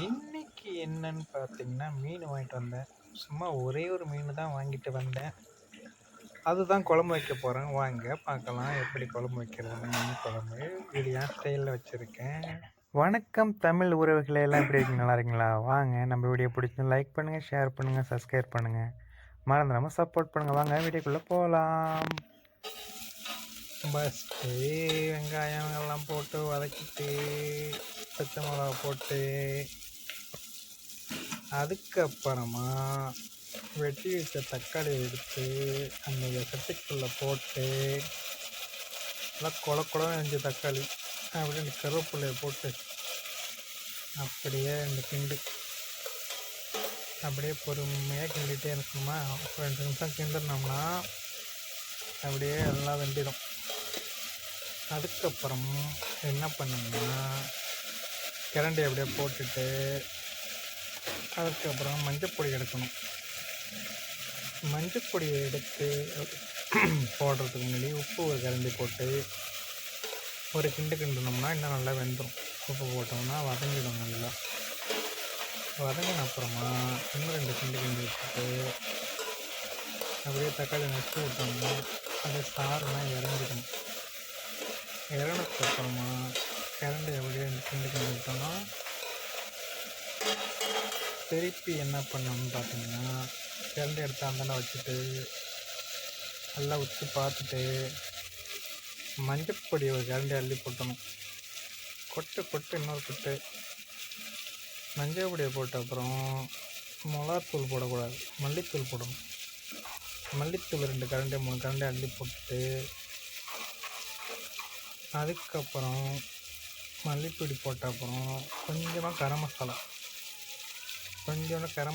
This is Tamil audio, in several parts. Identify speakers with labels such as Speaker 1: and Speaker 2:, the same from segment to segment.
Speaker 1: இன்னைக்கு என்னன்னு பார்த்தீங்கன்னா, மீன் வாங்கிட்டு வந்தேன். சும்மா ஒரே ஒரு மீன் தான் வாங்கிட்டு வந்தேன். அதுதான் குழம்பு வைக்க போறேன். வாங்க பார்க்கலாம் எப்படி குழம்பு வைக்கிறதுன்னு. மீன் குழம்பு. இது என் ஸ்டைல்ல வச்சிருக்கேன். வணக்கம் தமிழ் உறவுகளே, எல்லாம் எப்படி இருக்கீங்க? நல்லா இருக்கீங்களா? வாங்க நம்ம வீடியோ பிடிச்சிருந்தா லைக் பண்ணுங்க, ஷேர் பண்ணுங்க, சப்ஸ்கிரைப் பண்ணுங்க. மறந்துடாம சப்போர்ட் பண்ணுங்க. வாங்க வீடியோக்குள்ள போகலாம். ஃபஸ்ட்டு வெங்காயம் எல்லாம் போட்டு வதக்கிட்டு, பச்சை மிளகா போட்டு, அதுக்கப்புறமா வெட்டி வச்ச தக்காளி எடுத்து அந்த சட்டிக்குள்ளே போட்டு, நல்லா கொழன்னு அஞ்சு தக்காளி அப்படியே இந்த கருவேப்பிலையை போட்டு அப்படியே இந்த கிண்டு அப்படியே பொறுமையாக கிண்டிகிட்டே இருக்கணுமா. 2 நிமிஷம் கிண்டினோம்னா அப்படியே எல்லாம் வெந்திடும். அதுக்கப்புறம் என்ன பண்ணணும்னா, கிரண்டி அப்படியே போட்டுட்டு, அதுக்கப்புறம் மஞ்சப்பொடி எடுக்கணும். மஞ்சப்பொடியை எடுத்து போடுறதுக்கு முன்னாடி உப்பு ஒரு கரண்டி போட்டு ஒரு கிண்டினோம்னா இன்னும் நல்லா வெந்துடும். உப்பு போட்டோம்னா வதங்கிடும். நல்லா வதங்கின அப்புறமா இன்னும் 2 கிண்டி வச்சுட்டு அப்படியே தக்காளி நச்சு விட்டோம்னா அப்படியே சாறுலாம் இறங்கிக்கணும். இறங்கினதுக்கப்புறமா கரண்டி அப்படியே கிண்டி விட்டோம்னா திருப்பி என்ன பண்ணணும்னு பார்த்தீங்கன்னா, கரண்டி எடுத்து அந்தாண்ட வச்சுட்டு நல்லா உத்து பார்த்துட்டு மஞ்சப்பொடி ஒரு கரண்டி அள்ளி போட்டணும். கொட்டு இன்னொரு கொட்டு மஞ்சள் பொடியை போட்ட அப்புறம் மிளகாத்தூள் போடக்கூடாது, மல்லித்தூள் போடணும். மல்லித்தூள் 2 கரண்டி 3 கரண்டி அள்ளி போட்டுட்டு, அதுக்கப்புறம் மல்லிப்பொடி போட்ட அப்புறம் கொஞ்சமாக கரம்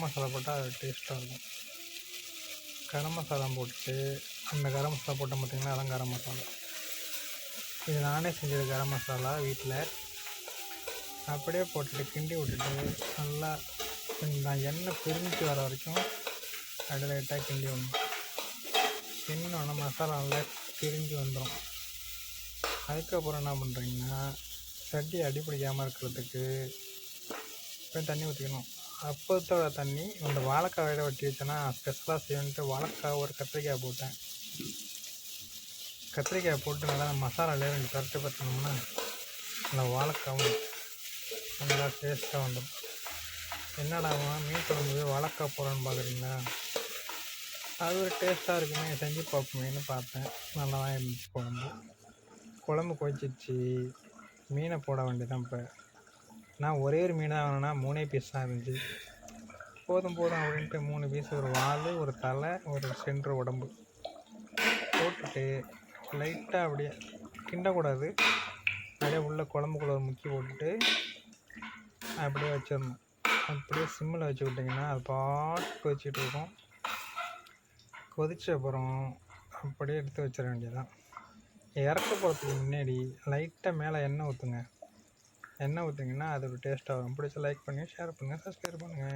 Speaker 1: மசாலா போட்டால் அது டேஸ்ட்டாக இருக்கும். கரம் மசாலா போட்டுட்டு, அந்த கரம் மசாலா போட்டோம் பார்த்திங்கன்னா, அதான் கரம் மசாலா. இது நானே செஞ்சது கரம் மசாலா வீட்டில். அப்படியே போட்டுட்டு கிண்டி விட்டுட்டு நல்லா கொஞ்சம் எண்ணெய் பிரிஞ்சு வர வரைக்கும் அப்படியே லைட்டாக கிண்டி விடணும். கிண்டினோடனே மசாலா நல்லா பிரிஞ்சு வந்துடும். அதுக்கப்புறம் என்ன பண்ணுறீங்கன்னா, சட்டி அடி பிடிக்காமல் இருக்கிறதுக்கு போய் தண்ணி ஊற்றிக்கணும். அப்போத்தோட தண்ணி இந்த வாழைக்காய் வெட்டி வச்சேன்னா ஸ்பெஷலாக செய்யணுன்ட்டு வாழைக்காய் ஒரு கத்திரிக்காய் போட்டேன். கத்திரிக்காய் போட்டு நல்லா மசாலாலே 2 பரட்டணும்னா அந்த வாழைக்காவும் நல்லா டேஸ்ட்டாக வந்துடும். என்னடா மீன் குழம்பு வாழைக்காய் போடுறேன்னு பார்க்குறீங்களா? அது ஒரு டேஸ்ட்டாக இருக்குமே, செஞ்சு பார்ப்போமேன்னு பார்த்தேன். நல்லா தான் இருந்துச்சு குழம்பு கொதிச்சிச்சு. மீனை போட வேண்டியதான். இப்போ நான் ஒரே ஒரு மீன் தான் வாங்கினேன்னா 3 பீஸ் தான் இருந்துச்சு. போதும் அப்படின்ட்டு 3 பீஸ், ஒரு வால், ஒரு தலை, ஒரு சென்ட்ரு உடம்பு போட்டுட்டு லைட்டாக அப்படியே கிண்டக்கூடாது, அப்படியே உள்ள குழம்புக்குள்ள முக்கி போட்டுட்டு அப்படியே வச்சிடணும். அப்படியே சிம்மில் வச்சு விட்டிங்கன்னா அது பாட்டு கொதிச்சிட்டு இருக்கும். கொதிச்ச அப்புறம் அப்படியே எடுத்து வச்சிட வேண்டியதான். இறக்க போகிறதுக்கு முன்னாடி லைட்டாக மேலே எண்ணெய் ஊற்றுங்க. எண்ணெய் ஊற்றிங்கன்னா அது ஒரு டேஸ்ட்டாக வரும். பிடிச்ச லைக் பண்ணி ஷேர் பண்ணுங்கள், சப்ஸ்கிரைப் பண்ணுங்கள்.